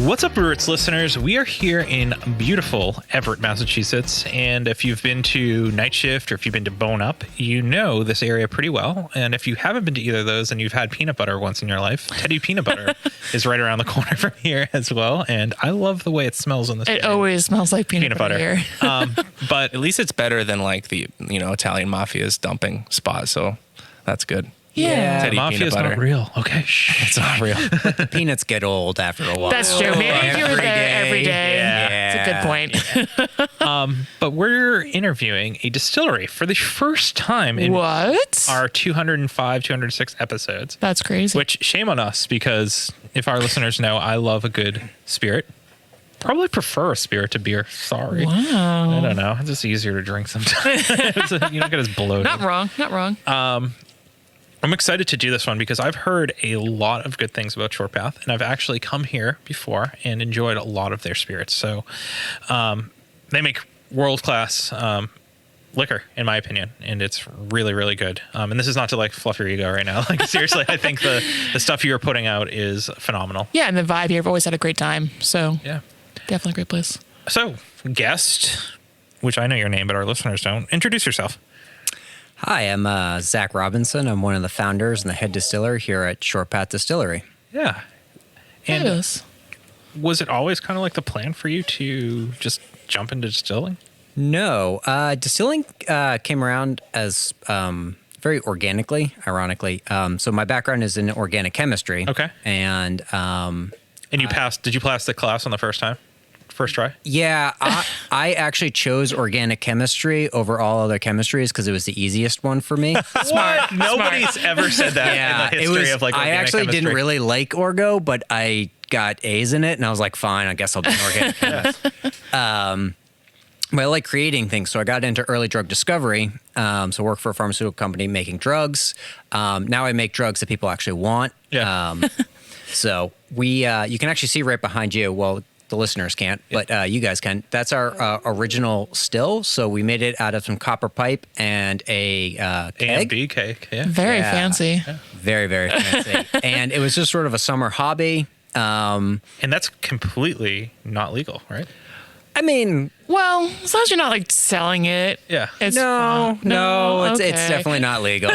What's up, Brewerits listeners? We are here in beautiful Everett, Massachusetts, and if you've been to Night Shift or if you've been to Bone Up, you know this area pretty well. And if you haven't been to either of those and you've had peanut butter once in your life, Teddy Peanut Butter is right around the corner from here as well. And I love the way it smells in this area. It always smells like peanut butter here. But at least it's better than like the Italian mafia's dumping spot. So that's good. Yeah. Teddy Mafia's not real. Okay, shh. It's not real. The peanuts get old after a while. That's true. Maybe if you were there every day. Yeah. It's a good point. But we're interviewing a distillery for the first time in What? our 205, 206 episodes. That's crazy. Which, shame on us, because if our listeners know, I love a good spirit. Probably prefer a spirit to beer. Sorry. Wow. I don't know. It's just easier to drink sometimes. You don't get as bloated. Not wrong. I'm excited to do this one because I've heard a lot of good things about Short Path, and I've actually come here before and enjoyed a lot of their spirits. So they make world-class liquor, in my opinion, and it's really, really good. And this is not to like fluff your ego right now. Like seriously, I think the stuff you're putting out is phenomenal. Yeah, and the vibe here, I've always had a great time. So yeah, definitely a great place. So guest, which I know your name, but our listeners don't, introduce yourself. Hi, I'm Zach Robinson. I'm one of the founders and the head distiller here at Short Path Distillery. Yeah. And Fabulous. was it always kind of like the plan for you to just jump into distilling? No, distilling came around as very organically, ironically. So my background is in organic chemistry. Okay. And you passed? Did you pass the class on the first try? Yeah, I actually chose organic chemistry over all other chemistries because it was the easiest one for me. Smart. Nobody's ever said that in the history of like organic I actually chemistry. didn't really like Orgo, but I got A's in it, and I was like, fine, I guess I'll be an organic chemist. But I like creating things, so I got into early drug discovery. So I work for a pharmaceutical company making drugs. Now I make drugs that people actually want. Yeah. So you can actually see right behind you. Well, the listeners can't, but you guys can. That's our original still. So we made it out of some copper pipe and a keg. A&B cake. Yeah. Very fancy. Yeah. Very, very fancy. And it was just sort of a summer hobby. And that's completely not legal, right? I mean, Well, as long as you're not like selling it. Yeah. It's no, it's okay. definitely not legal.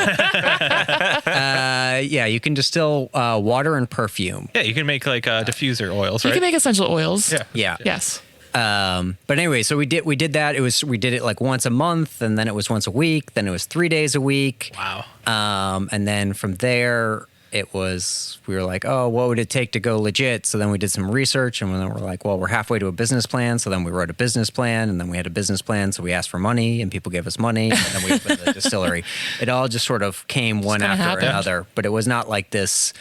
Yeah, you can distill water and perfume. Yeah, you can make like diffuser oils, You right? can make essential oils. Yeah. Yeah. Yes. But anyway, so we did that. We did it like once a month, and then it was once a week. Then it was 3 days a week. Wow. And then from there, we were like, oh, what would it take to go legit? So then we did some research, and then we're like, well, we're halfway to a business plan. So then we wrote a business plan, and then we had a business plan. So we asked for money, and people gave us money, and then we opened the distillery. It all just sort of came one after another, but it was not like this,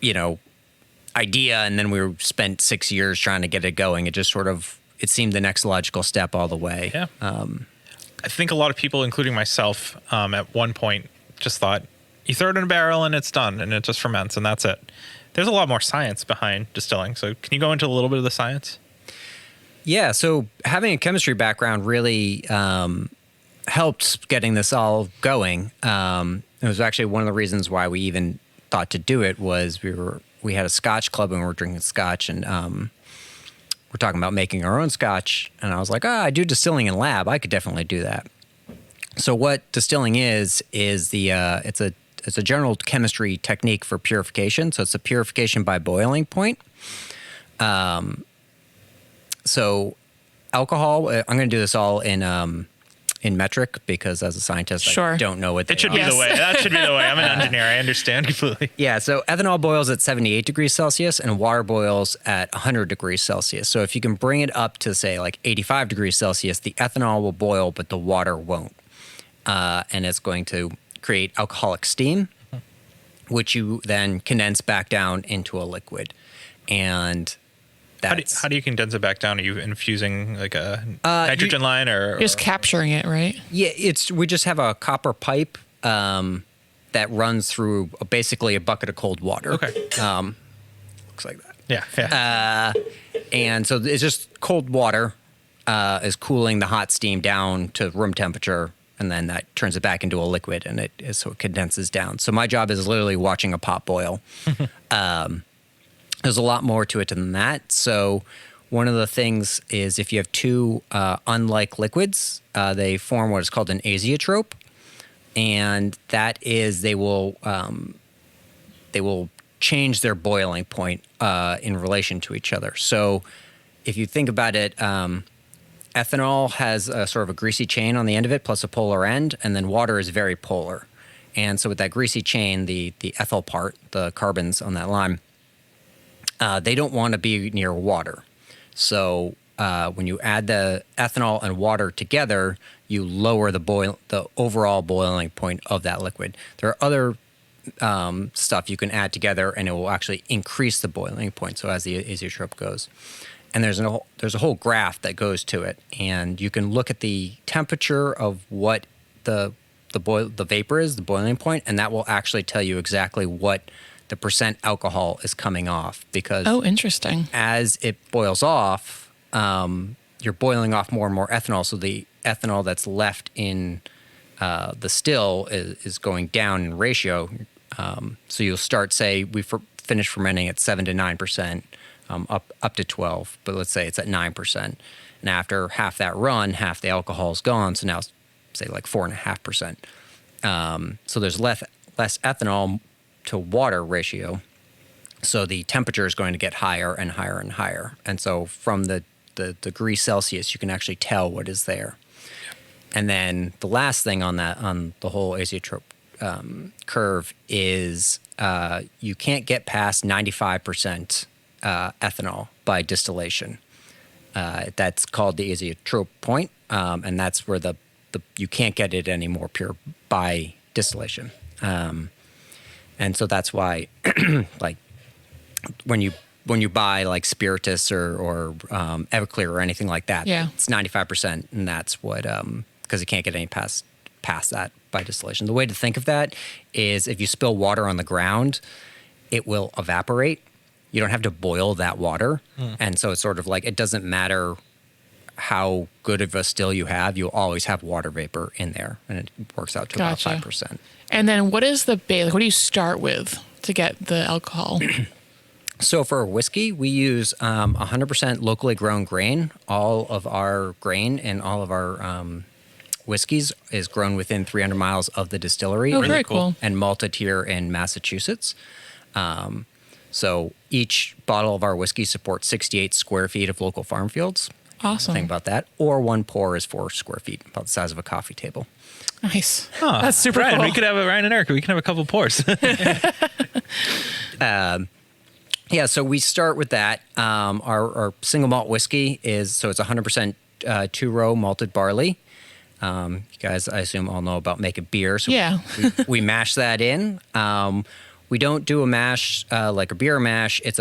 idea, and then we spent 6 years trying to get it going. It just it seemed the next logical step all the way. Yeah. I think a lot of people, including myself, at one point just thought, you throw it in a barrel and it's done, and it just ferments, and that's it. There's a lot more science behind distilling. So can you go into a little bit of the science? Yeah, so having a chemistry background really helped getting this all going. It was actually one of the reasons why we even thought to do it was we had a Scotch club and we were drinking Scotch, and we're talking about making our own Scotch. And I was like, I do distilling in lab. I could definitely do that. So what distilling is it's a general chemistry technique for purification. So it's a purification by boiling point. So alcohol, I'm going to do this all in metric because as a scientist, I don't know what they It should are. be the way. That should be the way. I'm an engineer. I understand completely. Yeah, so ethanol boils at 78 degrees Celsius and water boils at 100 degrees Celsius. So if you can bring it up to, say, like 85 degrees Celsius, the ethanol will boil, but the water won't. And it's going to create alcoholic steam, which you then condense back down into a liquid. And that's... How do you condense it back down? Are you infusing like a nitrogen line or... You're just capturing it, right? Yeah, we just have a copper pipe that runs through basically a bucket of cold water. Okay. Looks like that. Yeah. And so it's just cold water is cooling the hot steam down to room temperature, and then that turns it back into a liquid, and so it condenses down. So my job is literally watching a pot boil. there's a lot more to it than that. So one of the things is if you have two unlike liquids, they form what is called an azeotrope, and that is they will change their boiling point in relation to each other. So if you think about it, ethanol has a sort of a greasy chain on the end of it plus a polar end, and then water is very polar. And so with that greasy chain, the ethyl part, the carbons on that line, they don't want to be near water. So when you add the ethanol and water together, you lower the overall boiling point of that liquid. There are other stuff you can add together, and it will actually increase the boiling point. So as the azeotrope goes, and there's a whole graph that goes to it, and you can look at the temperature of what the vapor is, the boiling point, and that will actually tell you exactly what the percent alcohol is coming off. Because interesting. as it boils off, you're boiling off more and more ethanol, so the ethanol that's left in the still is going down in ratio. So you'll start, say, finish fermenting at 7 to 9%, up to 12, but let's say it's at 9%. And after half that run, half the alcohol is gone, so now say like 4.5%. So there's less ethanol to water ratio, so the temperature is going to get higher and higher and higher. And so from the degree Celsius, you can actually tell what is there. And then the last thing on the whole azeotrope curve is you can't get past 95% ethanol by distillation. That's called the azeotrope point, and that's where you can't get it anymore pure by distillation. And so that's why, like, when you buy like spiritus or Everclear or anything like that, it's 95%, and that's what because it can't get any past that by distillation. The way to think of that is if you spill water on the ground, it will evaporate. You don't have to boil that water, and so it's sort of like it doesn't matter how good of a still you have, you'll always have water vapor in there, and it works out to about 5%. And then what is the base? Like, what do you start with to get the alcohol? So for whiskey, we use 100% locally grown grain. All of our grain and all of our whiskeys is grown within 300 miles of the distillery. Oh, very cool. And malted here in Massachusetts. So each bottle of our whiskey supports 68 square feet of local farm fields. Awesome. Think about that. Or one pour is 4 square feet, about the size of a coffee table. Nice. Huh. That's super Ryan, cool. we could have Ryan and Erica. We can have a couple pours. Yeah, so we start with that. Our single malt whiskey it's 100% two-row malted barley. You guys, I assume, all know about making beer. So Yeah. we mash that in. We don't do a mash like a beer mash. It's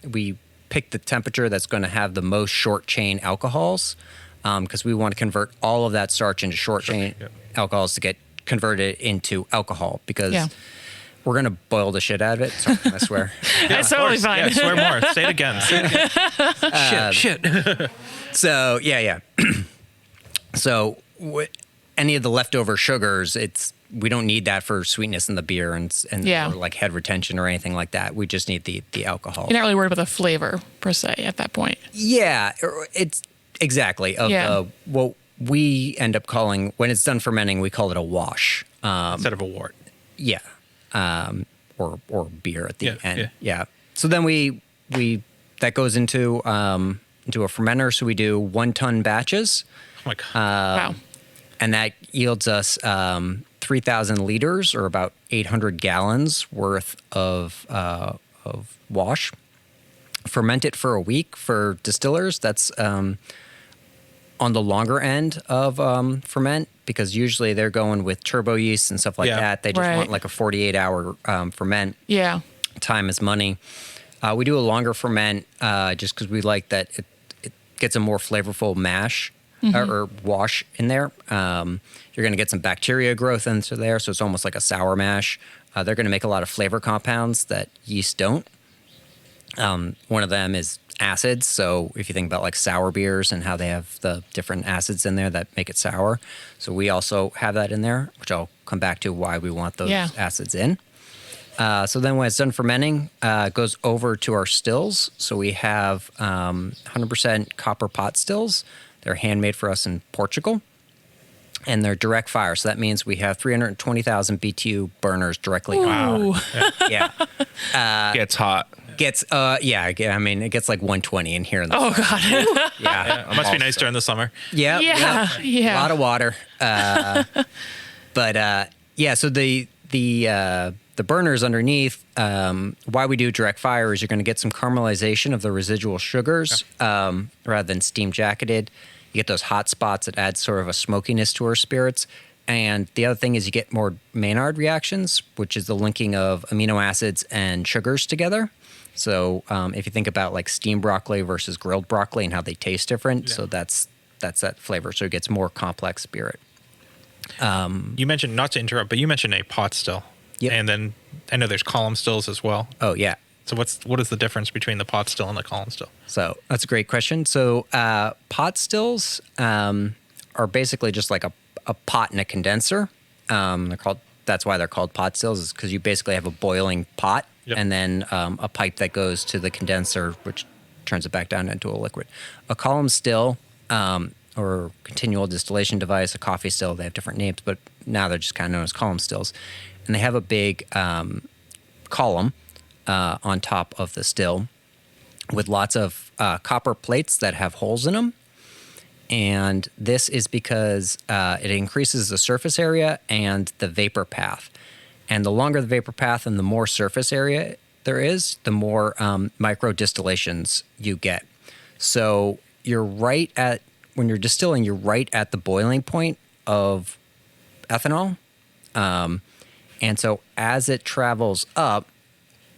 we pick the temperature that's going to have the most short chain alcohols because we want to convert all of that starch into short chain alcohols to get converted into alcohol because we're going to boil the shit out of it. Sorry, I swear. That's totally fine. Yeah, swear more. Say it again. Shit. So, yeah. So any of the leftover sugars, we don't need that for sweetness in the beer and or like head retention or anything like that. We just need the alcohol. You're not really worried about the flavor per se at that point. Yeah, it's exactly what we end up calling, when it's done fermenting, we call it a wash. Instead of a wort. Yeah. Or beer at the end. Yeah. So then we that goes into a fermenter. So we do 1 ton batches. Oh my God. Wow. And that yields us 3,000 liters, or about 800 gallons worth of wash. Ferment it for a week. For distillers, that's on the longer end of ferment, because usually they're going with turbo yeast and stuff like that. They just want like a 48-hour ferment. Yeah. Time is money. We do a longer ferment just because we like that it gets a more flavorful mash. Or wash in there. You're going to get some bacteria growth into there, so it's almost like a sour mash. They're going to make a lot of flavor compounds that yeast don't. One of them is acids. So if you think about like sour beers and how they have the different acids in there that make it sour. So we also have that in there, which I'll come back to why we want those acids in. So then when it's done fermenting, it goes over to our stills. So we have 100% copper pot stills. They're handmade for us in Portugal. And they're direct fire. So that means we have 320,000 BTU burners directly on. Ooh. Yeah. Gets hot. I mean, it gets like 120 in here. In the Oh summer. God. Yeah. It must be nice during the summer. Yeah. Yeah. A lot of water. So the burners underneath, why we do direct fire is you're going to get some caramelization of the residual sugars rather than steam jacketed. You get those hot spots that add sort of a smokiness to our spirits. And the other thing is you get more Maynard reactions, which is the linking of amino acids and sugars together. So if you think about like steamed broccoli versus grilled broccoli and how they taste different, so that's that flavor. So it gets more complex spirit. You mentioned, not to interrupt, but you mentioned a pot still. Yep. And then I know there's column stills as well. Oh, yeah. So what is the difference between the pot still and the column still? So that's a great question. So pot stills are basically just like a pot and a condenser. That's why they're called pot stills, is because you basically have a boiling pot and then a pipe that goes to the condenser, which turns it back down into a liquid. A column still or continual distillation device, a coffee still, they have different names, but now they're just kind of known as column stills. And they have a big column on top of the still with lots of copper plates that have holes in them. And this is because it increases the surface area and the vapor path. And the longer the vapor path and the more surface area there is, the more micro distillations you get. So when you're distilling, you're right at the boiling point of ethanol. And so as it travels up,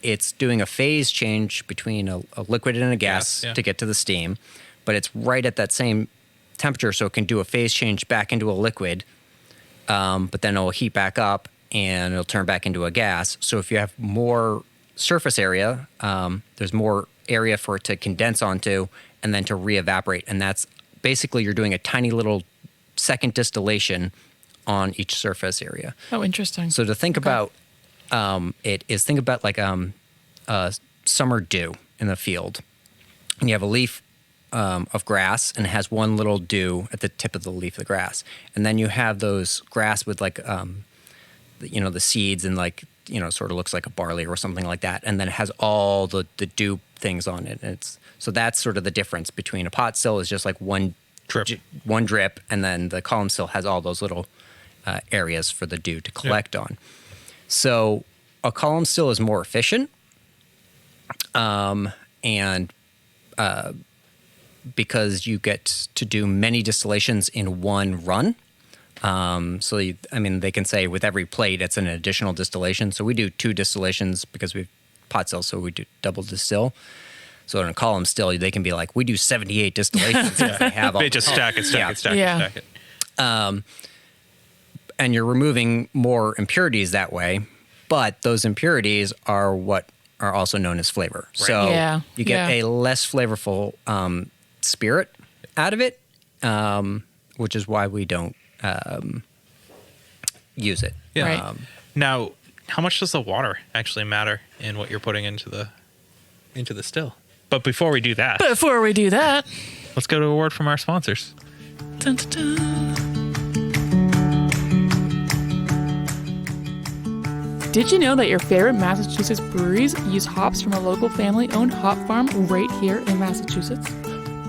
it's doing a phase change between a liquid and a gas to get to the steam, but it's right at that same temperature, so it can do a phase change back into a liquid, but then it'll heat back up and it'll turn back into a gas. So if you have more surface area, there's more area for it to condense onto and then to re-evaporate. And that's basically you're doing a tiny little second distillation on each surface area. Oh, interesting. So to think about think about like summer dew in the field. And you have a leaf of grass and it has one little dew at the tip of the leaf of the grass. And then you have those grass with like, the seeds and like, sort of looks like a barley or something like that. And then it has all the dew things on it. And so that's sort of the difference between a pot still is just like one drip. And then the column still has all those little areas for the dew to collect on. So a column still is more efficient. Because you get to do many distillations in one run. They can say with every plate, it's an additional distillation. So we do 2 distillations because we have pot stills, so we do double distill. So in a column still, they can be like, we do 78 distillations. They have all They just stack it. And you're removing more impurities that way, but those impurities are what are also known as flavor. Right. So you get a less flavorful spirit out of it, which is why we don't use it. Yeah. Right. Now, how much does the water actually matter in what you're putting into the still? But before we do that, let's go to a word from our sponsors. Dun, dun, dun. Did you know that your favorite Massachusetts breweries use hops from a local family-owned hop farm right here in Massachusetts?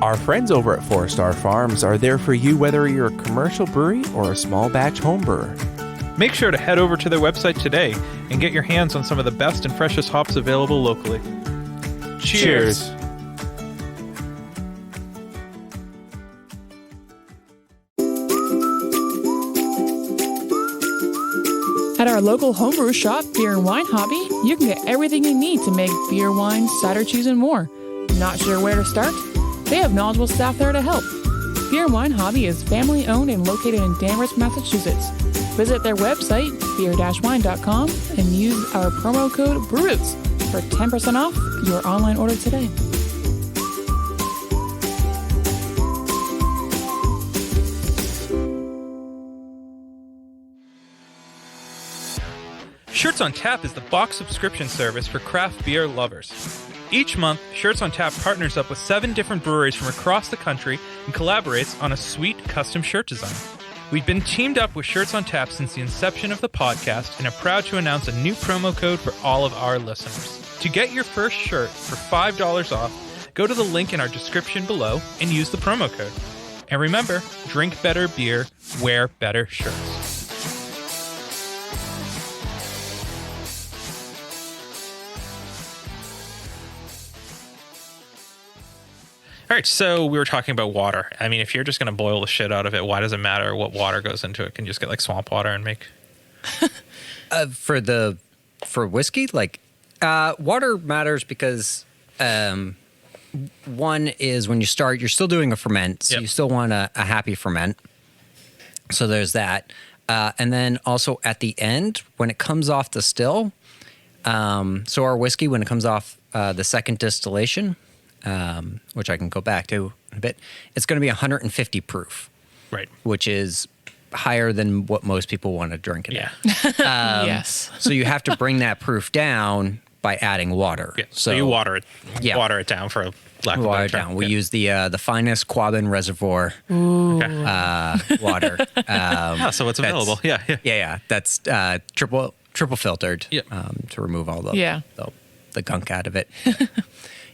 Our friends over at 4 Star Farms are there for you whether you're a commercial brewery or a small batch home brewer. Make sure to head over to their website today and get your hands on some of the best and freshest hops available locally. Cheers. At our local homebrew shop, Beer and Wine Hobby, you can get everything you need to make beer, wine, cider, cheese, and more. Not sure where to start? They have knowledgeable staff there to help. Beer and Wine Hobby is family-owned and located in Danvers, Massachusetts. Visit their website, beer-wine.com, and use our promo code BREWROOTS for 10% off your online order today. Shirts on Tap is the box subscription service for craft beer lovers. Each month, Shirts on Tap partners up with 7 different breweries from across the country and collaborates on a sweet custom shirt design. We've been teamed up with Shirts on Tap since the inception of the podcast and are proud to announce a new promo code for all of our listeners. To get your first shirt for $5 off, go to the link in our description below and use the promo code. And remember, drink better beer, wear better shirts. All right, so we were talking about water. I mean, if you're just going to boil the shit out of it, why does it matter what water goes into it? Can you just get like swamp water and make... For whiskey, like water matters because one is when you start, you're still doing a ferment, so you still want a happy ferment. So there's that. And then also at the end, when it comes off the still, so our whiskey, when it comes off the second distillation, which I can go back to in a bit, it's going to be 150 proof. Right. Which is higher than what most people want to drink it at. Yes. So you have to bring that proof down by adding water. Yeah. So you water it down for lack of a better term. We use the finest Quabbin Reservoir water. So it's available. Yeah. That's triple filtered to remove all the gunk out of it.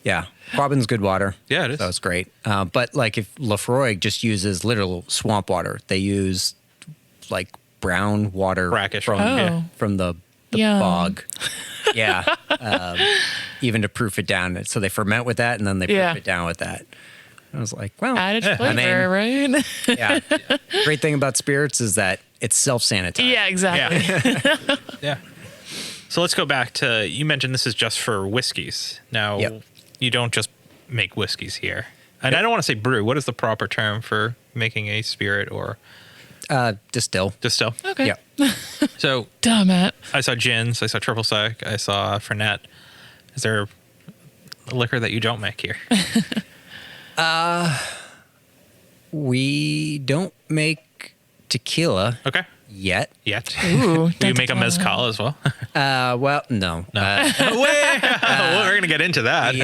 Yeah. Quabbin's good water. Yeah, it is. So it's great. But like if Lefroy just uses literal swamp water, they use like brown water brackish from the bog. Yeah. Even to proof it down. So they ferment with that and then they proof it down with that. I was like, well, added flavor, right? Yeah. Great thing about spirits is that it's self-sanitizing. Yeah, exactly. Yeah. So let's go back to, you mentioned this is just for whiskeys. Now, you don't just make whiskeys here. And I don't want to say brew. What is the proper term for making a spirit or... Distill. Distill. Okay. Yeah. So... Damn it. I saw gins. I saw triple sec. I saw Fernet. Is there a liquor that you don't make here? We don't make tequila. Okay. Yet. Ooh. Do you make a mezcal as well? Well, no. We're going to get into that.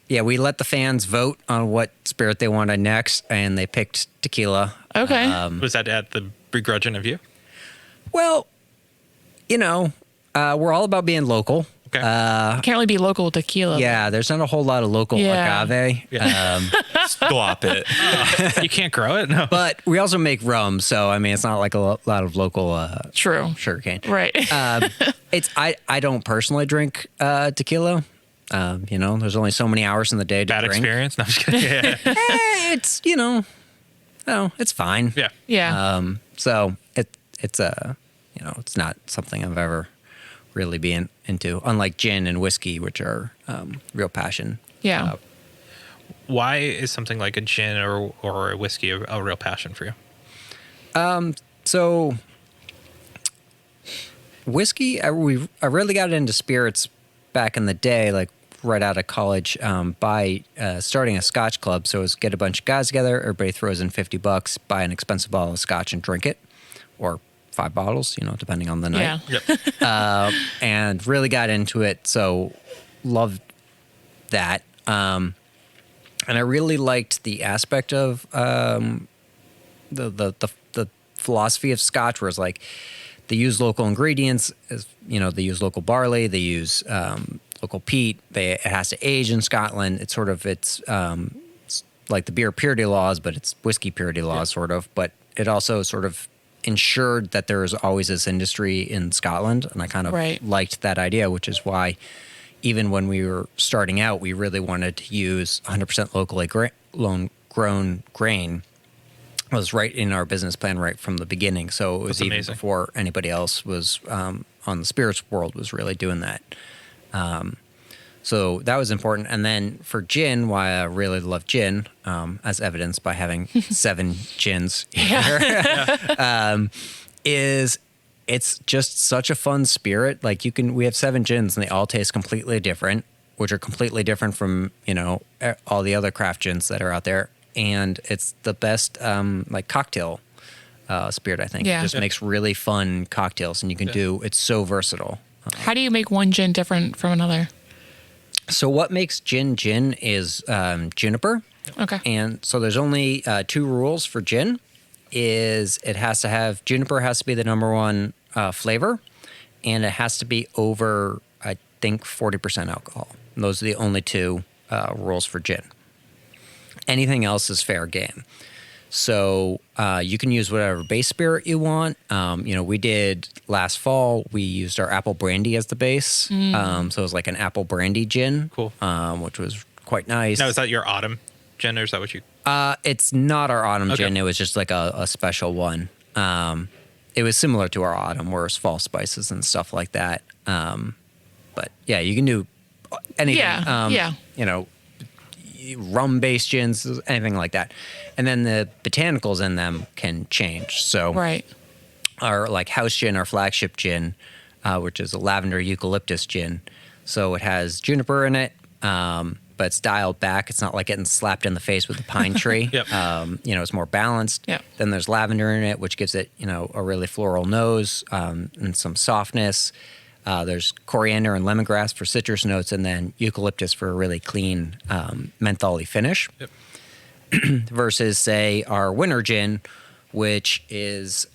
Yeah, we let the fans vote on what spirit they wanted next, and they picked tequila. Okay. Was that at the begrudging of you? Well, we're all about being local. Okay. Can't really be local tequila. Yeah, there's not a whole lot of local agave. Swap it. You can't grow it? No. But we also make rum, so I mean, it's not like a lot of local True. sugarcane. Right. I don't personally drink tequila. There's only so many hours in the day to Bad drink. experience? No, I'm just kidding. It's it's fine. Yeah. Yeah. So it's it's not something I've ever really been into. Unlike gin and whiskey, which are real passion. Yeah. Why is something like a gin or a whiskey a real passion for you? So whiskey, I really got into spirits back in the day, like right out of college, by starting a Scotch club. So it was get a bunch of guys together, everybody throws in $50, buy an expensive bottle of Scotch and drink it, or 5 bottles, depending on the night. Yeah. Yep. And really got into it. So loved that. And I really liked the aspect of the philosophy of Scotch, where it's like they use local ingredients. They use local barley. They use local peat. It has to age in Scotland. It's like the beer purity laws, but it's whiskey purity laws, sort of. But it also sort of ensured that there was always this industry in Scotland, and I kind of liked that idea, which is why even when we were starting out, we really wanted to use 100% locally grown grain. It was right in our business plan right from the beginning. So it was even before anybody else was on the spirits world was really doing that. So that was important. And then for gin, why I really love gin, as evidenced by having 7 gins here, is it's just such a fun spirit. Like we have 7 gins and they all taste completely different, which are completely different from, all the other craft gins that are out there. And it's the best, cocktail spirit, I think. Yeah. It just makes really fun cocktails, and you can do, it's so versatile. How do you make one gin different from another? So what makes gin is juniper. Okay. And so there's only 2 rules for gin. Is it has to have, juniper has to be the number one flavor, and it has to be over, I think, 40% alcohol. And those are the only 2 rules for gin. Anything else is fair game. So you can use whatever base spirit you want. We did last fall, we used our apple brandy as the base. So it was like an apple brandy gin. Cool. Which was quite nice. Now, is that your autumn gin, or is that what you... It's not our autumn Okay. gin. It was just like a special one. It was similar to our autumn, where it's fall spices and stuff like that. But yeah, you can do anything. Yeah. Rum-based gins, anything like that. And then the botanicals in them can change. So Right. our like house gin, our flagship gin, which is a lavender eucalyptus gin. So it has juniper in it, but it's dialed back. It's not like getting slapped in the face with a pine tree. Yep. It's more balanced. Yep. Then there's lavender in it, which gives it, a really floral nose and some softness. There's coriander and lemongrass for citrus notes, and then eucalyptus for a really clean menthol-y finish. Yep. Versus, say, our winter gin, which is,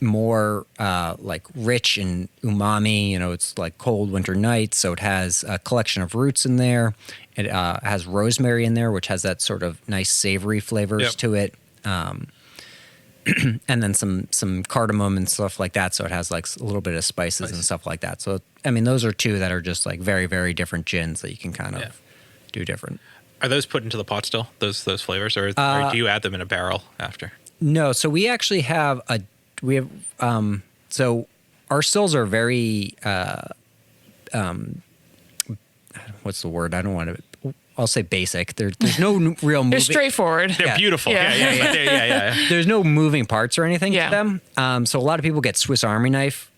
more like rich and umami. It's like cold winter nights, so it has a collection of roots in there. It has rosemary in there, which has that sort of nice savory flavors to it. And then some cardamom and stuff like that. So it has like a little bit of spices and stuff like that. So, those are 2 that are just like very, very different gins that you can kind of do different. Are those put into the pot still, those flavors, or do you add them in a barrel after? No, so we actually have so our stills are very, what's the word? I don't want to, I'll say basic. There's no real moving. They're straightforward. They're beautiful. Yeah. Yeah. There's no moving parts or anything Yeah. to them. So a lot of people get Swiss Army knife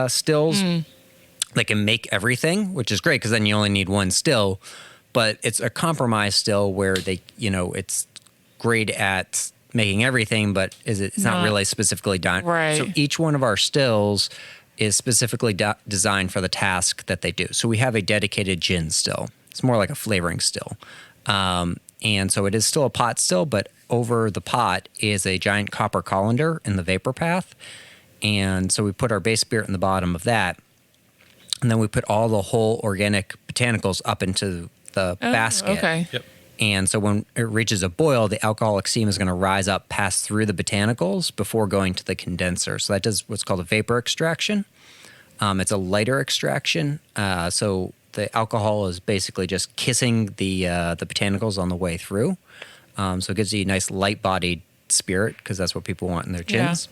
stills. They can make everything, which is great because then you only need one still. But it's a compromise still where it's great at making everything, but it's not really specifically done. Right. So each one of our stills is specifically designed for the task that they do. So we have a dedicated gin still. It's more like a flavoring still. And so it is still a pot still, but over the pot is a giant copper colander in the vapor path. And so we put our base spirit in the bottom of that. And then we put all the whole organic botanicals up into the basket. Okay. Yep. And so when it reaches a boil, the alcoholic steam is going to rise up, pass through the botanicals before going to the condenser. So that does what's called a vapor extraction. It's a lighter extraction. So the alcohol is basically just kissing the botanicals on the way through. So it gives you a nice light-bodied spirit because that's what people want in their gins.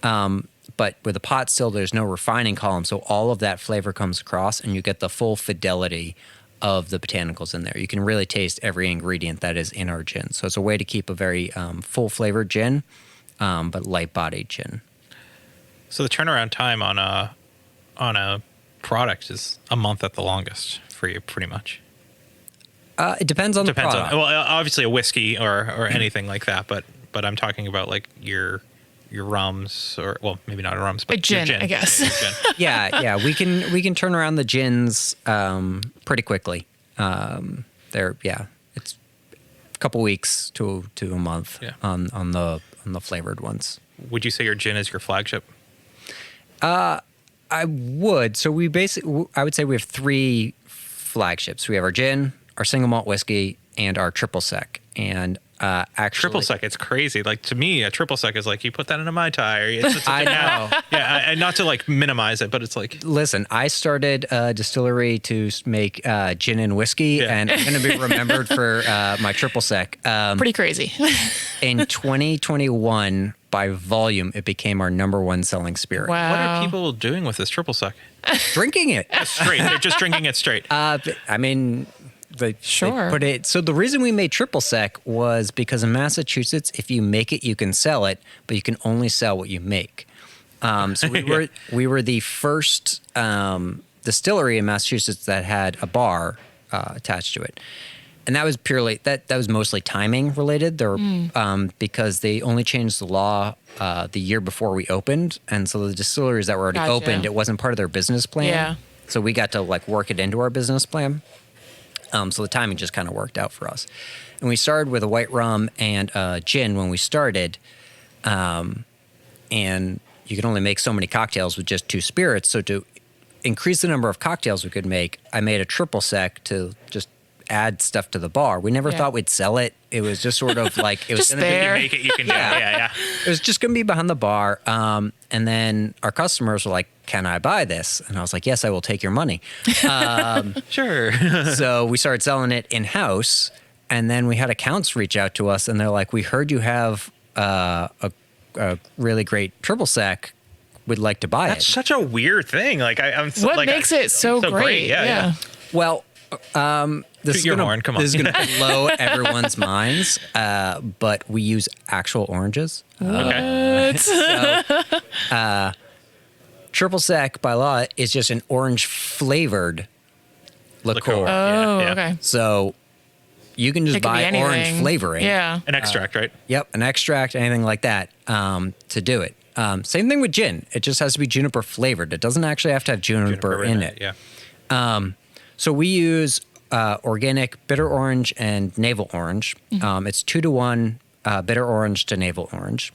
But with a pot still, there's no refining column. So all of that flavor comes across and you get the full fidelity of the botanicals in there. You can really taste every ingredient that is in our gin. So it's a way to keep a very full flavored gin, but light bodied gin. So the turnaround time on a product is a month at the longest for you, pretty much. It depends on the product. Well, obviously a whiskey or anything like that, but I'm talking about like your rums, or well, maybe not rums, but A gin, your gin. I guess. Yeah, your gin. Yeah, we can turn around the gins pretty quickly. It's a couple weeks to a month on the flavored ones. Would you say your gin is your flagship? I would. So I would say we have 3 flagships. We have our gin, our single malt whiskey, and our triple sec. And actually, Triple sec, it's crazy. Like to me, a triple sec is like you put that in a Mai Tai. Or it's I know. and not to like minimize it, but it's like Listen, I started a distillery to make gin and whiskey, and I'm going to be remembered for my triple sec. Pretty crazy. In 2021, by volume, it became our number 1 selling spirit. Wow. what are people doing with this triple sec? Drinking it. Straight, they're just drinking it straight. Sure. But so the reason we made triple sec was because in Massachusetts, if you make it, you can sell it, but you can only sell what you make. So we were the first distillery in Massachusetts that had a bar attached to it. And that was purely that was mostly timing related. There, because they only changed the law the year before we opened, and so the distilleries that were already Gotcha. opened, it wasn't part of their business plan. Yeah. So we got to like work it into our business plan. So the timing just kind of worked out for us. And we started with a white rum and gin when we started, and you can only make so many cocktails with just 2 spirits. So to increase the number of cocktails we could make, I made a triple sec to just add stuff to the bar. We never thought we'd sell it. It was just sort of like it was Just going to there. You make it, you can do it. Yeah. it was just going to be behind the bar. And then our customers were like, "Can I buy this?" And I was like, "Yes, I will take your money." Sure. So we started selling it in house, and then we had accounts reach out to us, and they're like, "We heard you have a really great triple sec. We'd like to buy That's it." such a weird thing. Like I'm so, What like, makes it so great? Yeah. Well, this Toot is your gonna, horn, come on. This is going to blow everyone's minds, but we use actual oranges. Okay. Triple sec by law is just an orange flavored liqueur. Liqueur. Oh, Yeah. okay. So you can just It could be buy anything. orange flavoring. Yeah. An extract, right? Yep, an extract, anything like that, to do it. Same thing with gin. It just has to be juniper flavored. It doesn't actually have to have juniper in it. Yeah. So we use organic bitter orange and navel orange. It's 2-to-1 bitter orange to navel orange.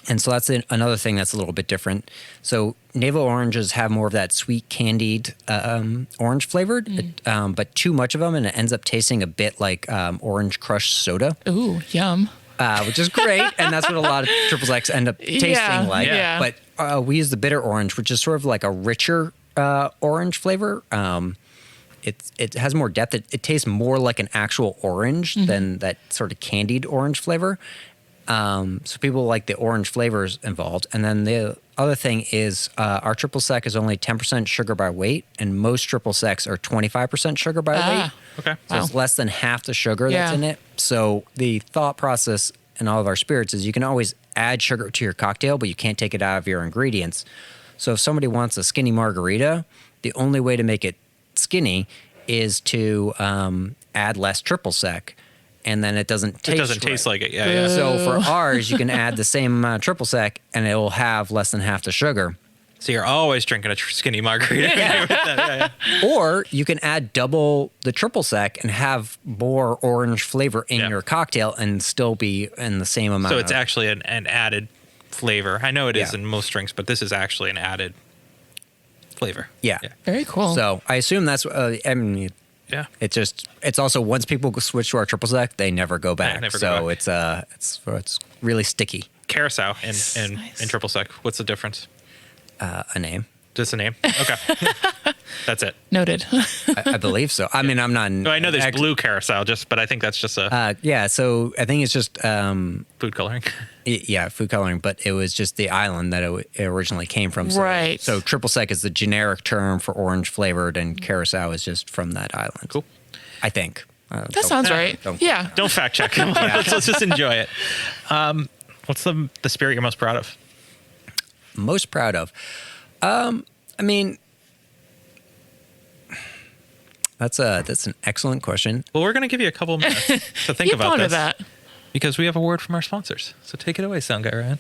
And so that's another thing that's a little bit different. So navel oranges have more of that sweet candied orange flavored, but too much of them, and it ends up tasting a bit like orange crushed soda. Ooh, yum. Which is great, and that's what a lot of triple secs end up tasting Yeah, like. yeah. But we use the bitter orange, which is sort of like a richer orange flavor. It has more depth. It tastes more like an actual orange than that sort of candied orange flavor. So people like the orange flavors involved. And then the other thing is our triple sec is only 10% sugar by weight, and most triple secs are 25% sugar by weight. Okay. So it's less than half the sugar that's Yeah. in it. So the thought process in all of our spirits is you can always add sugar to your cocktail, but you can't take it out of your ingredients. So if somebody wants a skinny margarita, the only way to make it skinny is to add less triple sec, and then it doesn't taste It doesn't taste like it. Yeah. Yeah. So for ours, you can add the same amount of triple sec, and it will have less than half the sugar. So you're always drinking a skinny margarita. Yeah. Or you can add double the triple sec and have more orange flavor in Yeah. your cocktail and still be in the same amount. So it's of, actually an added flavor. I know it is Yeah. in most drinks, but this is actually an added flavor. yeah. Very cool. So I assume that's. I mean, Yeah. it's also once people switch to our triple sec, they never go back. never go so back. it's really sticky. Carousel and triple sec. What's the difference? A name, Just a name. Okay. That's it. Noted. I believe so. I mean, I'm not. No, I know there's blue carousel, but I think that's just a Yeah, so I think it's just food coloring. yeah, food coloring, but it was just the island that it originally came from. So, Right. So triple sec is the generic term for orange flavored, and carousel is just from that island. Cool. I think. That sounds right. don't- Yeah. Don't fact check. Let's just enjoy it. What's the spirit you're most proud of? Most proud of. I mean, that's an excellent question. Well, we're going to give you a couple minutes to think You about pondered this that. because we have a word from our sponsors. So take it away, sound guy Ryan.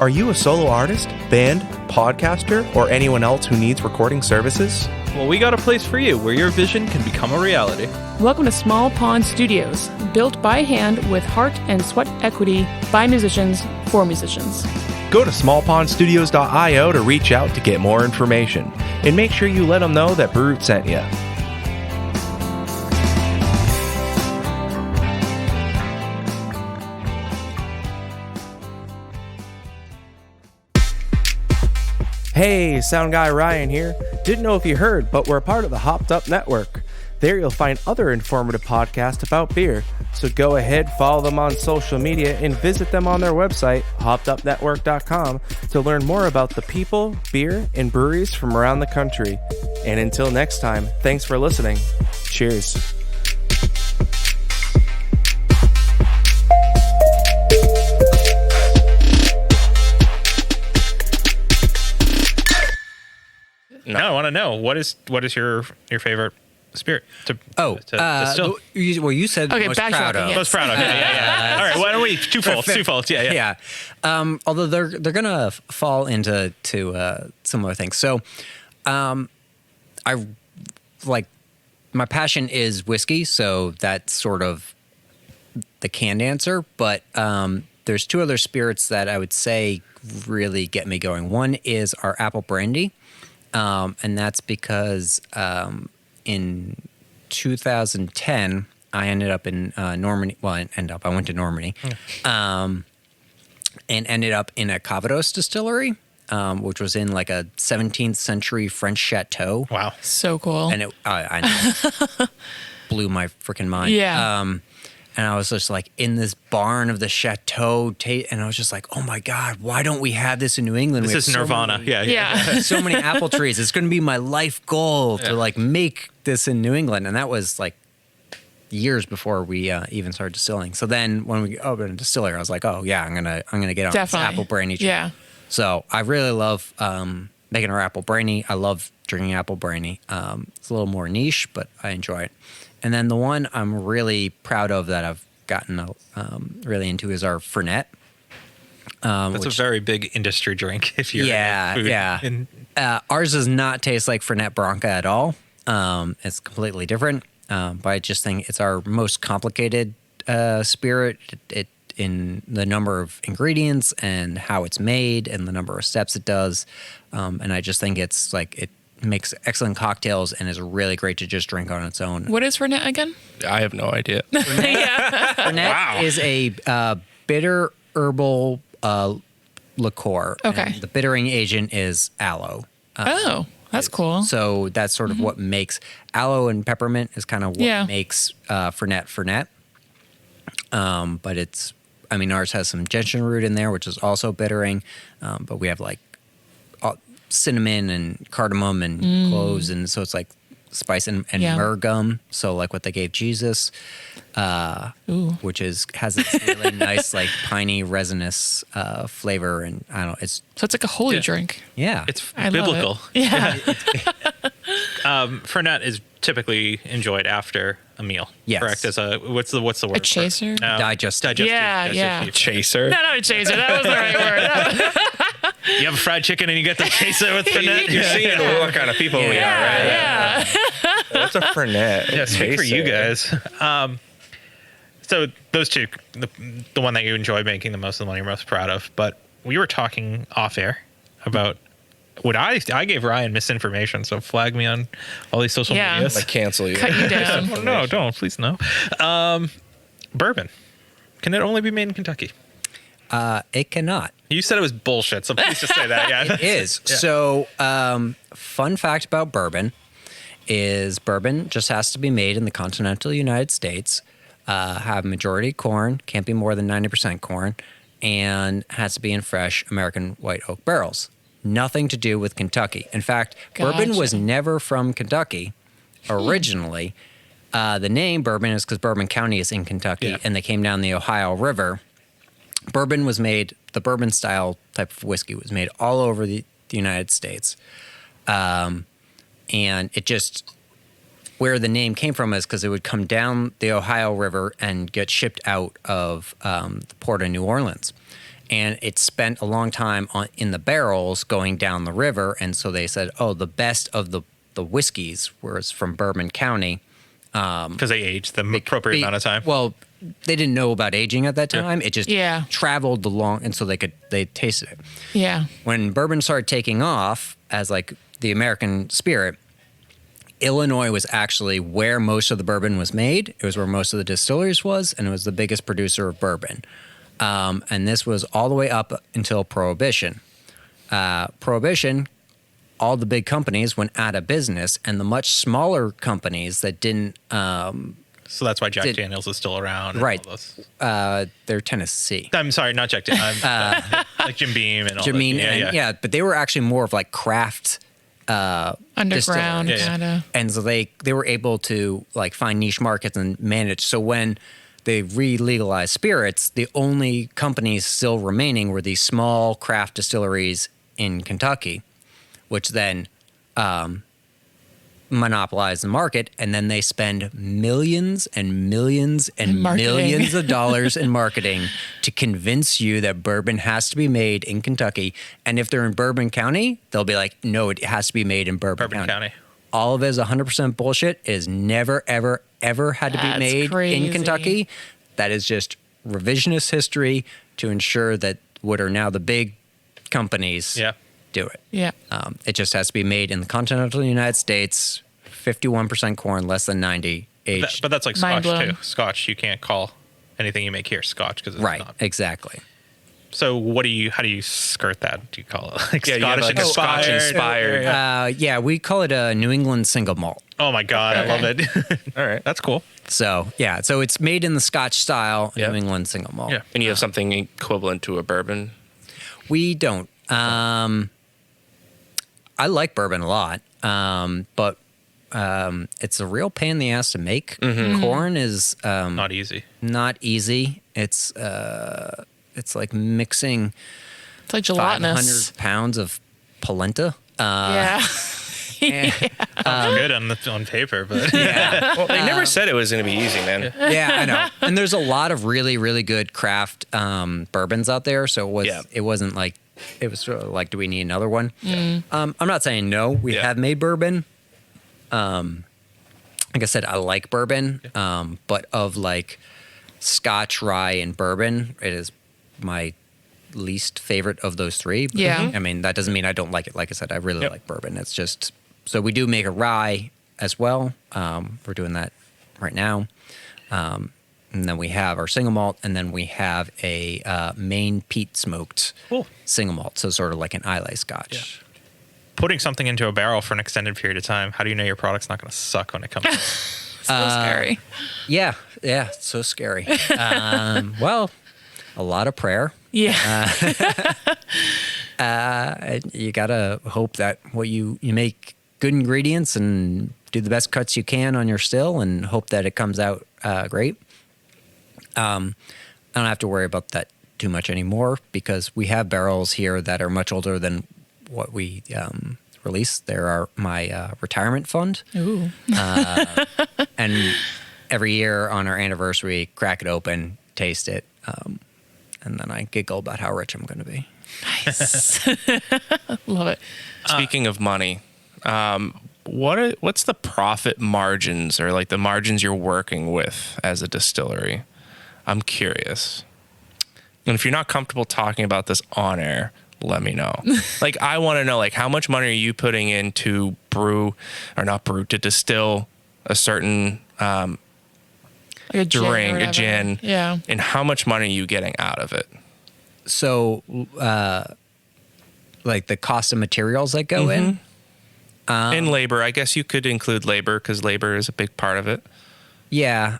Are you a solo artist, band, podcaster, or anyone else who needs recording services? Well, we got a place for you where your vision can become a reality. Welcome to Small Pond Studios, built by hand with heart and sweat equity by musicians for musicians. Go to smallpondstudios.io to reach out to get more information. And make sure you let them know that Brute sent you. Hey, Sound Guy Ryan here. Didn't know if you heard, but we're a part of the Hopped Up Network. There you'll find other informative podcasts about beer. So go ahead, follow them on social media, and visit them on their website, hoppedupnetwork.com, to learn more about the people, beer, and breweries from around the country. And until next time, thanks for listening. Cheers. No, I want to know what is your favorite spirit to Oh, distill? you said Okay, most backtracking, proud of. yeah. Most proud of. Yeah. All right. Why don't we two faults? Yeah. Although they're gonna fall into similar things. So, I like my passion is whiskey, so that's sort of the canned answer. But there's two other spirits that I would say really get me going. One is our apple brandy, and that's because in 2010 I ended up in Normandy. Well, I went to Normandy, and ended up in a Calvados distillery, which was in like a 17th century French chateau. Wow. So cool. And it, I know, blew my freaking mind. Yeah. And I was just like in this barn of the chateau, and I was just like, oh my God, why don't we have this in New England? This We is have so Nirvana. many- Yeah. so many apple trees. It's going to be my life goal to like make this in New England. And that was like years before we even started distilling. So then when we opened a distillery, I was like, oh yeah, I'm gonna get on Definitely. this apple brandy train. Yeah. So I really love making our apple brandy. I love drinking apple brandy. It's a little more niche, but I enjoy it. And then the one I'm really proud of that I've gotten really into is our Fernet. That's a very big industry drink. If you're Yeah. Ours does not taste like Fernet Branca at all. It's completely different. But I just think it's our most complicated spirit. It in the number of ingredients and how it's made and the number of steps it does. And I just think it's like it makes excellent cocktails and is really great to just drink on its own. What is Fernet again? I have no idea. Yeah. Fernet is a bitter herbal liqueur. Okay. And the bittering agent is aloe. Oh, that's cool. So that's sort of what makes aloe and peppermint is kind of what makes Fernet. But it's, I mean, ours has some gentian root in there, which is also bittering. But we have like cinnamon and cardamom and cloves. And so it's like spice and myrrh gum. So like what they gave Jesus, which has this really nice, like piney resinous flavor. And I don't know, it's, So it's like a holy drink. yeah. It's I biblical. love it. Yeah. Fernet is typically enjoyed after a meal. Yes. Correct. As a what's the word? for it? chaser? No. Digestive. Yeah. Chaser. No, not a chaser. That was the right word. You have a fried chicken and you get the chaser with Fernet. You're seeing what kind of people we are, right? Yeah. What's a Fernet? Yeah, speak for you guys. So those two, the one that you enjoy making the most, the one you're most proud of. But we were talking off air about what I gave Ryan misinformation. So flag me on all these social Yeah. medias. Like cancel you. Cut you down. Oh, no, don't, please no. Bourbon, can it only be made in Kentucky? It cannot. You said it was bullshit, so please just say that. Yeah, It is. Yeah. So, fun fact about bourbon is bourbon just has to be made in the continental United States, have majority corn, can't be more than 90% corn, and has to be in fresh American white oak barrels. Nothing to do with Kentucky. In fact, bourbon was Gotcha. never from Kentucky originally. The name bourbon is because Bourbon County is in Kentucky, Yeah. and they came down the Ohio River. Bourbon was made, the bourbon style type of whiskey was made all over the United States. And it just, where the name came from is because it would come down the Ohio River and get shipped out of the port of New Orleans. And it spent a long time in the barrels going down the river. And so they said, oh, the best of the whiskeys was from Bourbon County. because they aged the appropriate amount of time. Well, they didn't know about aging at that time. It just Yeah. traveled along, and so they tasted it. Yeah. When bourbon started taking off as like the American spirit, Illinois was actually where most of the bourbon was made. It was where most of the distilleries was, and it was the biggest producer of bourbon. And this was all the way up until Prohibition. Prohibition, all the big companies went out of business, and the much smaller companies that didn't, So that's why Jack Daniels is still around. and Right. all those. they're Tennessee. I'm sorry, not Jack Daniels. Like Jim Beam and all that. Jameen, yeah, but they were actually more of like craft Underground, Yeah, yeah. kind of. and so they were able to like find niche markets and manage. So when they re-legalized spirits, the only companies still remaining were these small craft distilleries in Kentucky, which then monopolize the market, and then they spend millions and millions and Marketing. millions of dollars in marketing to convince you that bourbon has to be made in Kentucky. And if they're in Bourbon County, they'll be like, no, it has to be made in Bourbon County. All of it is 100% bullshit. It is never, ever, ever had to be That's made crazy. in Kentucky. That is just revisionist history to ensure that what are now the big companies do it. Yeah. It just has to be made in the continental United States, 51% corn, less than 90 aged. But that's like Mind Scotch blown. too. Scotch, you can't call anything you make here Scotch because it's right, not. exactly. So how do you skirt that? Do you call it like Yeah, you have Scottish like a Scotch inspired. Yeah, we call it a New England single malt. Oh my God, I love it. All right. That's cool. So it's made in the Scotch style, Yeah. New England single malt. Yeah. And you have something equivalent to a bourbon. We don't. I like bourbon a lot, but it's a real pain in the ass to make. Corn is Not easy. not easy. It's like mixing It's like 500 gelatinous. pounds of polenta. Yeah. Sounds good on paper, but Well, they never said it was going to be easy, man. Yeah, I know. And there's a lot of really, really good craft bourbons out there. So it wasn't like, it was sort of like, do we need another one? I'm not saying no. We have made bourbon. Like I said, I like bourbon, but of like Scotch, rye, and bourbon, it is my least favorite of those three. But, Yeah. I mean, that doesn't mean I don't like it. Like I said, I really like bourbon. It's just, so we do make a rye as well. We're doing that right now. And then we have our single malt, and then we have a Maine peat smoked single malt. So sort of like an Islay Scotch. putting something into a barrel for an extended period of time, how do you know your product's not going to suck when it comes out? So scary. Yeah, it's so scary. Well, a lot of prayer. Yeah. You gotta hope that what you make good ingredients and do the best cuts you can on your still, and hope that it comes out great. I don't have to worry about that too much anymore because we have barrels here that are much older than what we release. There are my retirement fund. Ooh. And every year on our anniversary, crack it open, taste it, and then I giggle about how rich I'm going to be. Nice. Love it. Speaking of money, what's the profit margins, or like the margins you're working with as a distillery? I'm curious. And if you're not comfortable talking about this on air, let me know. Like, I want to know, like, how much money are you putting in to to distill a certain Like a gin or drink, a whatever. gin, Yeah. and how much money are you getting out of it? So, like the cost of materials that go in. And labor, I guess you could include labor because labor is a big part of it. Yeah.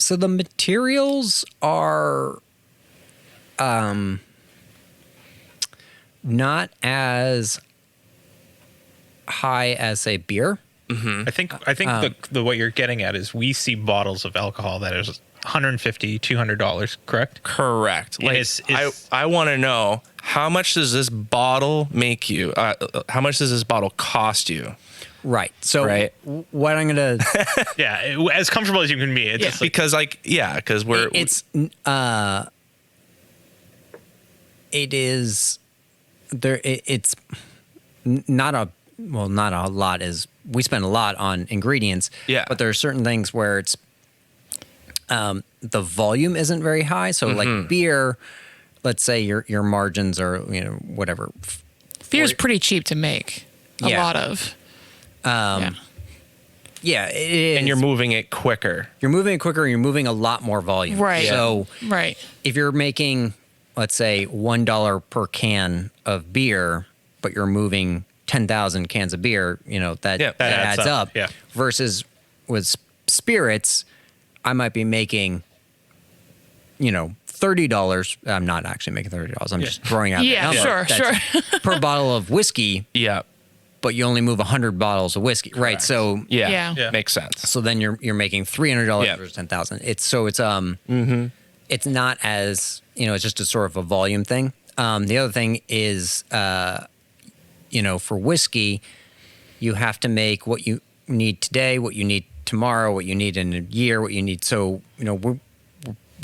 So the materials are not as high as, say, beer. I think the what you're getting at is we see bottles of alcohol that is $150, $200, correct? Correct. And Like, is- I want to know, how much does this bottle make you? How much does this bottle cost you? Right. So Right. what I'm going to... Yeah, as comfortable as you can be. It's just like, Because we're it is there. It's not a lot. Is we spend a lot on ingredients. Yeah. But there are certain things where it's the volume isn't very high. So like beer, let's say your margins are whatever. Beer's pretty cheap to make. A Yeah. lot of. Yeah, it is. and you're moving it quicker. You're moving it quicker. You're moving a lot more volume. Right. So Right. if you're making, let's say, $1 per can of beer, but you're moving 10,000 cans of beer, that adds up. Yeah. Versus with spirits, I might be making, $30. I'm not actually making $30. I'm just throwing out. Yeah, that number. sure. That's per bottle of whiskey, Yeah. but you only move 100 bottles of whiskey, right? So Yeah. Yeah. Makes sense. so then you're making $300 Yeah. versus 10,000. It's it's not as it's just a sort of a volume thing. The other thing is for whiskey, you have to make what you need today, what you need tomorrow, what you need in a year, what you need. So,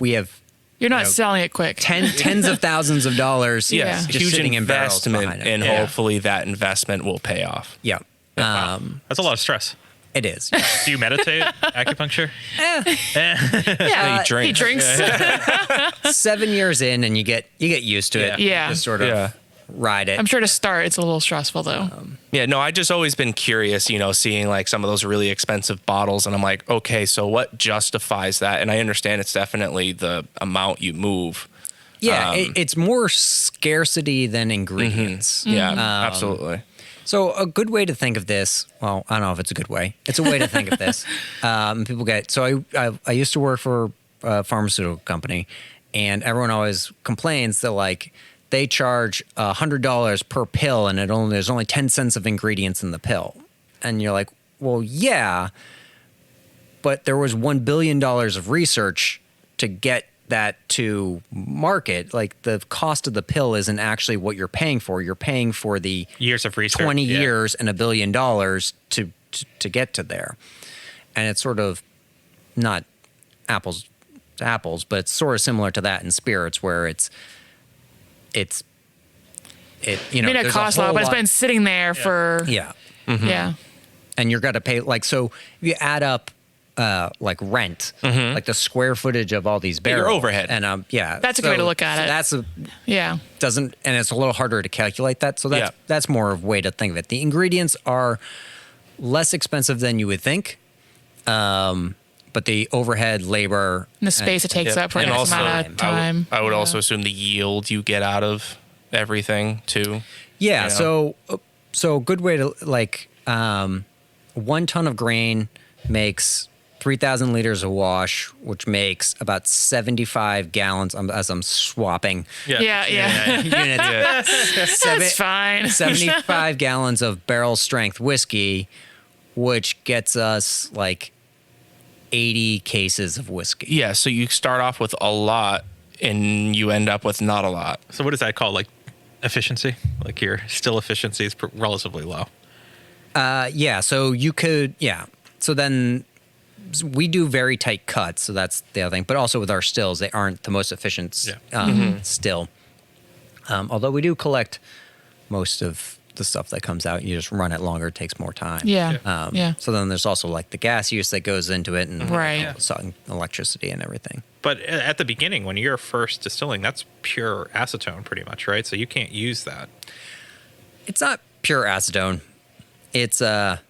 we have You're not selling it quick. tens of thousands of dollars. Yes, just huge sitting in barrels investment, behind it. and hopefully that investment will pay off. Yeah. That's a lot of stress. It is. Do you meditate? Acupuncture? Yeah, He drinks. He drinks. 7 years in, and you get used to it. Yeah. Just sort of Yeah. ride it. I'm sure to start, it's a little stressful though. Yeah, no, I just always been curious, seeing like some of those really expensive bottles, and I'm like, okay, so what justifies that? And I understand it's definitely the amount you move. Yeah, it's more scarcity than ingredients. Yeah, absolutely. So a good way to think of this, well, I don't know if it's a good way. It's a way to think of this. People get, so I used to work for a pharmaceutical company, and everyone always complains that like they charge $100 per pill, and there's only 10 cents of ingredients in the pill. And you're like, well, yeah, but there was $1 billion of research to get that to market. Like the cost of the pill isn't actually what you're paying for. You're paying for the Years of research. 20 yeah. years and $1 billion to get to there. And it's sort of not apples to apples, but it's sort of similar to that in spirits, where it I mean, it there's costs a lot, but it's been sitting there for yeah. yeah. And you're going to pay, like, so if you add up like rent, like the square footage of all these barrels. your overhead. And yeah. That's a good way to look at it. That's Yeah. and it's a little harder to calculate that. So that's more of a way to think of it. The ingredients are less expensive than you would think. But the overhead, labor, And the space it takes up for And X also, amount of time. I would also assume the yield you get out of everything too. yeah. Yeah. So a good way to 1 ton of grain makes 3,000 liters of wash, which makes about 75 gallons. As I'm swapping Yeah. units. That's fine. 75 gallons of barrel strength whiskey, which gets us like 80 cases of whiskey. Yeah, so you start off with a lot and you end up with not a lot. So what does that call? Like efficiency? Like your still efficiency is relatively low. Yeah. So you could, yeah. So then we do very tight cuts. So that's the other thing. But also with our stills, they aren't the most efficient still. Although we do collect most of the stuff that comes out. You just run it longer. It takes more time. Yeah. Yeah. So then there's also like the gas use that goes into it, and Right. electricity and everything. But at the beginning, when you're first distilling, that's pure acetone pretty much, right? So you can't use that. It's not pure acetone. It's what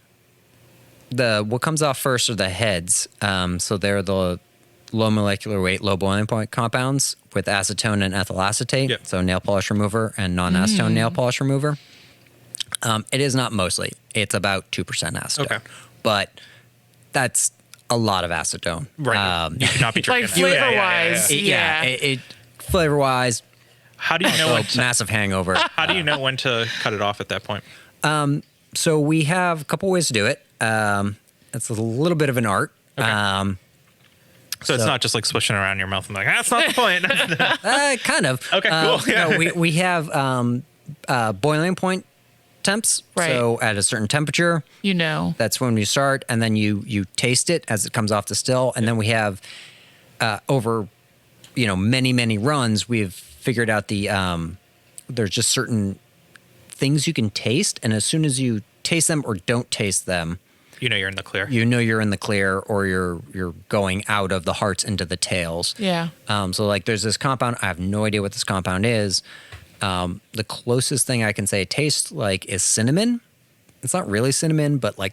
comes off first are the heads. So they're the low molecular weight, low boiling point compounds with acetone and ethyl acetate. Yep. So nail polish remover and non-acetone nail polish remover. It is not mostly. It's about 2% acetone. Okay. But that's a lot of acetone. Right. You should not be drinking Like that. flavor-wise. Yeah. It flavor-wise, How do you know when to, massive hangover. how do you know when to cut it off at that point? So we have a couple ways to do it. It's a little bit of an art. Okay. So it's not just like swishing around your mouth and like, that's not the point. Kind of. Okay, cool. Yeah. No, we have boiling point temps. Right. So at a certain temperature, that's when we start, and then you taste it as it comes off the still, and then we have over many runs, we've figured out there's just certain things you can taste, and as soon as you taste them or don't taste them, You know you're in the clear. you're in the clear, or you're going out of the hearts into the tails. Yeah. So like there's this compound. I have no idea what this compound is. The closest thing I can say it tastes like is cinnamon. It's not really cinnamon, but like,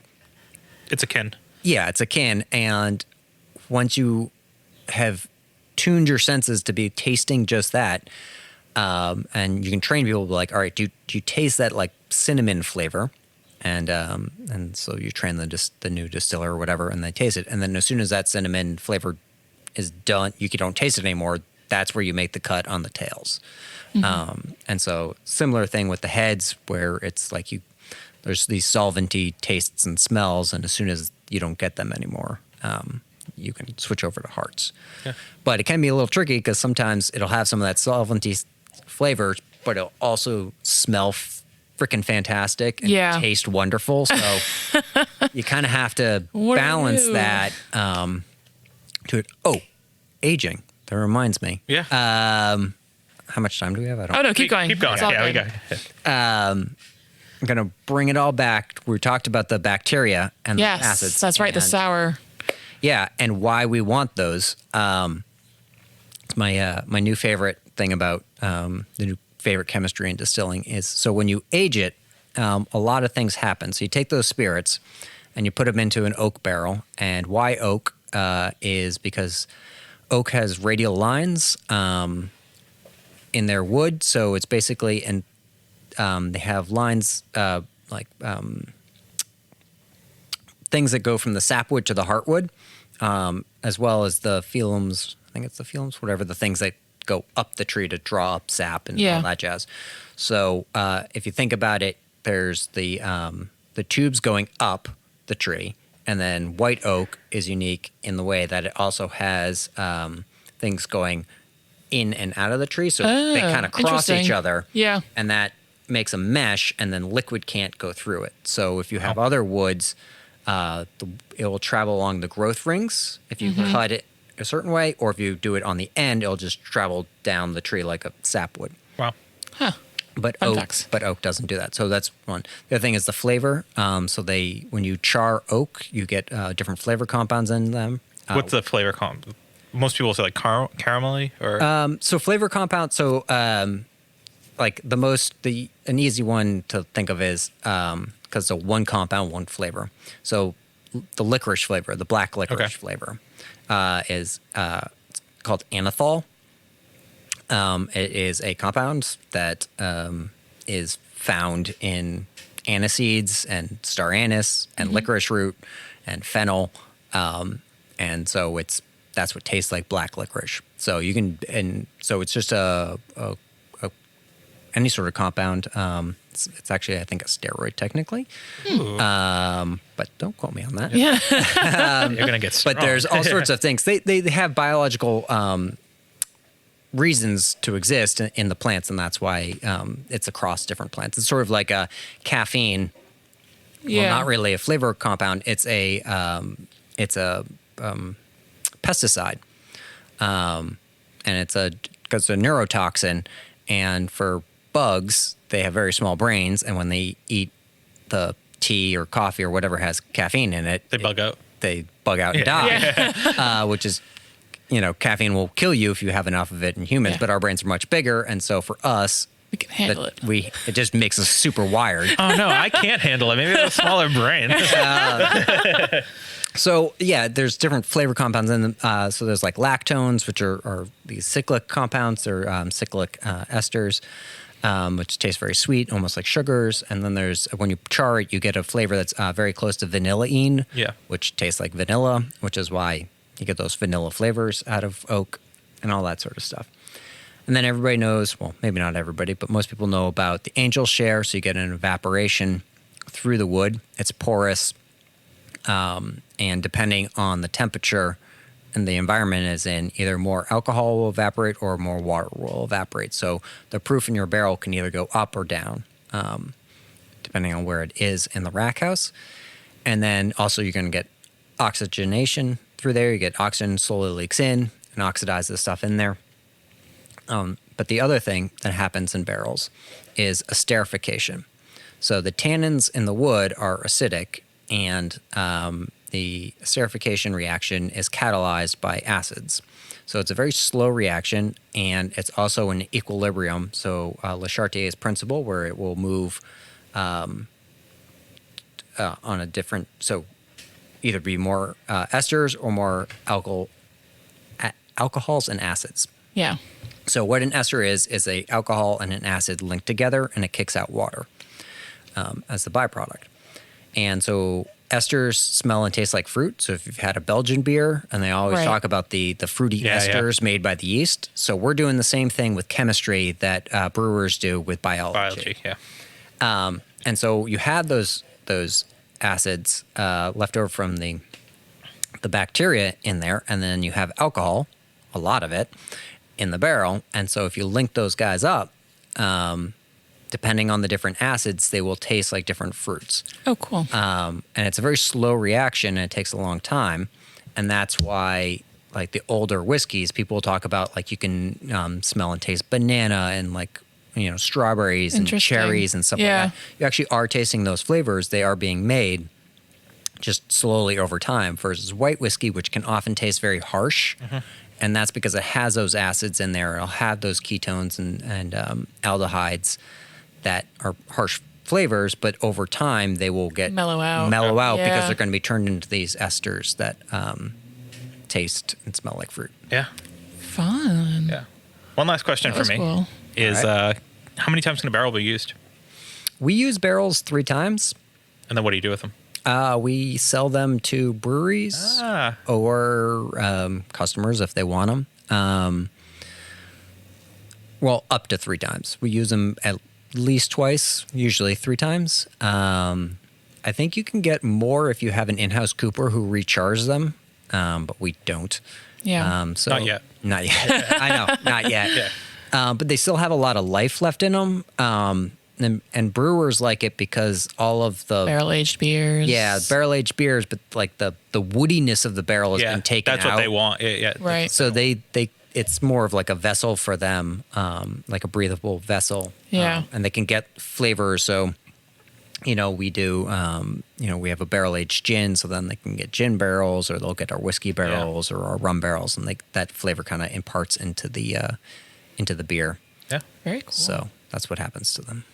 It's akin. yeah, it's akin. And once you have tuned your senses to be tasting just that, and you can train people to be like, all right, do you taste that like cinnamon flavor? And so you train the new distiller or whatever, and they taste it. And then as soon as that cinnamon flavor is done, you don't taste it anymore. That's where you make the cut on the tails. And so similar thing with the heads, where it's like there's these solventy tastes and smells, and as soon as you don't get them anymore, you can switch over to hearts. Yeah. But it can be a little tricky because sometimes it'll have some of that solventy flavor, but it'll also smell freaking fantastic and Yeah. taste wonderful. So you kind of have to What do you balance do? that to it. Oh, aging. That reminds me. Yeah. How much time do we have? I don't Oh no, keep going. Keep going. It's all Yeah, we good. got. I'm going to bring it all back. We talked about the bacteria and Yes, the acids. that's right. The and- sour. Yeah, and why we want those. It's my new favorite thing about the new favorite chemistry in distilling is so when you age it, a lot of things happen. So you take those spirits and you put them into an oak barrel. And why oak is because oak has radial lines in their wood. So it's basically and they have lines like things that go from the sapwood to the heartwood, as well as the phylums. I think it's the phylums, whatever the things that go up the tree to draw up sap and Yeah. all that jazz. So if you think about it, there's the tubes going up the tree, and then white oak is unique in the way that it also has things going in and out of the tree, so they kind of cross each interesting. other. Yeah. And that makes a mesh, and then liquid can't go through it. So if you have other woods, it will travel along the growth rings if you Mm-hmm. cut it a certain way, or if you do it on the end, it'll just travel down the tree like a sapwood. Wow. But Fun oak, facts. but oak doesn't do that. So that's one. The other thing is the flavor. So when you char oak, you get different flavor compounds in them. What's the flavor comp? Most people say like caramelly or. So flavor compound. So like an easy one to think of is because it's a one compound, one flavor. So the licorice flavor, the black licorice flavor, is it's called anethol. It is a compound that is found in aniseeds and star anise and licorice root and fennel, and so that's what tastes like black licorice. So you can, and so it's just any sort of compound. It's actually, I think, a steroid technically, but don't quote me on that. Yeah. You're gonna get. But there's all sorts of things. They have biological reasons to exist in the plants, and that's why it's across different plants. It's sort of like a caffeine. Yeah. Well, not really a flavor compound. It's a pesticide, and it's because it's a neurotoxin, and for bugs, they have very small brains, and when they eat the tea or coffee or whatever has caffeine in it, They bug out. They bug out and die, which is, caffeine will kill you if you have enough of it in humans, Yeah. but our brains are much bigger. And so for us, We can handle it. it just makes us super wired. Oh no, I can't handle it. Maybe I have a smaller brain. So yeah, there's different flavor compounds in them. So there's like lactones, which are these cyclic compounds. They're cyclic esters, which taste very sweet, almost like sugars. And then there's, when you char it, you get a flavor that's very close to vanilleine, Yeah. which tastes like vanilla, which is why you get those vanilla flavors out of oak and all that sort of stuff. And then everybody knows, well, maybe not everybody, but most people know about the angel share. So you get an evaporation through the wood. It's porous. And depending on the temperature and the environment is in, either more alcohol will evaporate or more water will evaporate. So the proof in your barrel can either go up or down, depending on where it is in the rack house. And then also you're going to get oxygenation through there. You get oxygen slowly leaks in and oxidizes the stuff in there. But the other thing that happens in barrels is esterification. So the tannins in the wood are acidic, and the esterification reaction is catalyzed by acids. So it's a very slow reaction, and it's also in equilibrium. So Le Chartier's principle, where it will move on a different, so either be more esters or more alcohols and acids. Yeah. So what an ester is a alcohol and an acid linked together, and it kicks out water as the byproduct. And so esters smell and taste like fruit. So if you've had a Belgian beer, and they always Right. talk about the fruity esters made by the yeast. So we're doing the same thing with chemistry that brewers do with Biology, yeah. and so you have those acids left over from the bacteria in there, and then you have alcohol, a lot of it, in the barrel. And so if you link those guys up, depending on the different acids, they will taste like different fruits. Oh, cool. And it's a very slow reaction, and it takes a long time. And that's why, like the older whiskeys, people talk about like you can smell and taste banana and like, strawberries and Interesting. cherries and stuff Yeah. like that. You actually are tasting those flavors. They are being made just slowly over time versus white whiskey, which can often taste very harsh. And that's because it has those acids in there. It'll have those ketones and aldehydes that are harsh flavors, but over time they will get Mellow out. because Yeah. they're going to be turned into these esters that taste and smell like fruit. Yeah. Fun. Yeah. One last question That for was me cool. is how many times can a barrel be used? We use barrels 3 times. And then what do you do with them? We sell them to breweries or customers if they want them. Well, up to 3 times. We use them at least twice, usually 3 times. I think you can get more if you have an in-house cooper who recharges them, but we don't. Yeah. So Not yet. Not yet. I know, not yet. But they still have a lot of life left in them. And brewers like it because all of the Barrel-aged beers. yeah, barrel-aged beers, but like the woodiness of the barrel has been taken that's out. what they want. Yeah. Right. So they it's more of like a vessel for them, like a breathable vessel. Yeah. And they can get flavors. So, we do, we have a barrel-aged gin, so then they can get gin barrels, or they'll get our whiskey barrels or our rum barrels, and that flavor kind of imparts into the beer. Yeah. Very cool. So that's what happens to them.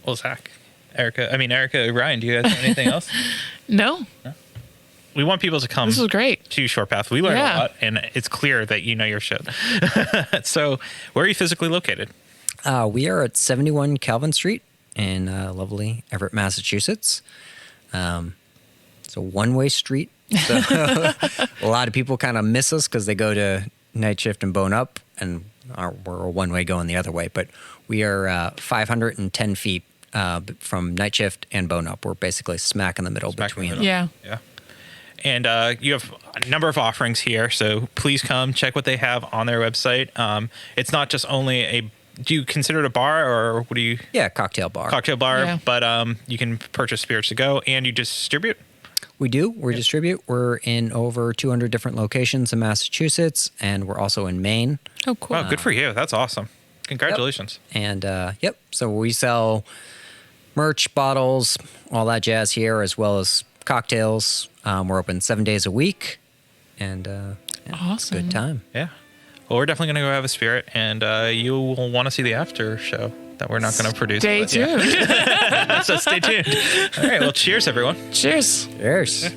Well, Zach, Erica, Ryan, do you guys have anything else? No, We want people to come this was great. to Short Path. We learn a Yeah. lot, and it's clear that you know your shit. So, where are you physically located? We are at 71 Calvin Street in lovely Everett, Massachusetts. It's a one-way street. So a lot of people kind of miss us because they go to Night Shift and Bone Up, and we're a one-way going the other way. But we are 510 feet from Night Shift and Bone Up. We're basically smack in the middle Smack in the between middle. them. Yeah. Yeah. And you have a number of offerings here, so please come check what they have on their website. It's not just only do you consider it a bar, or what do you? Yeah, cocktail bar. Cocktail bar, Yeah. but you can purchase spirits to go, and you distribute. We do. We distribute. We're in over 200 different locations in Massachusetts, and we're also in Maine. Oh, cool. Wow, good for you. That's awesome. Congratulations. And so we sell merch, bottles, all that jazz here, as well as cocktails. We're open 7 days a week, and Awesome. good time. Yeah. Well, we're definitely going to go have a spirit, and you will want to see the after show that we're not going to produce. Stay but, yeah. tuned. So stay tuned. All right. Well, cheers, everyone. Cheers. Cheers.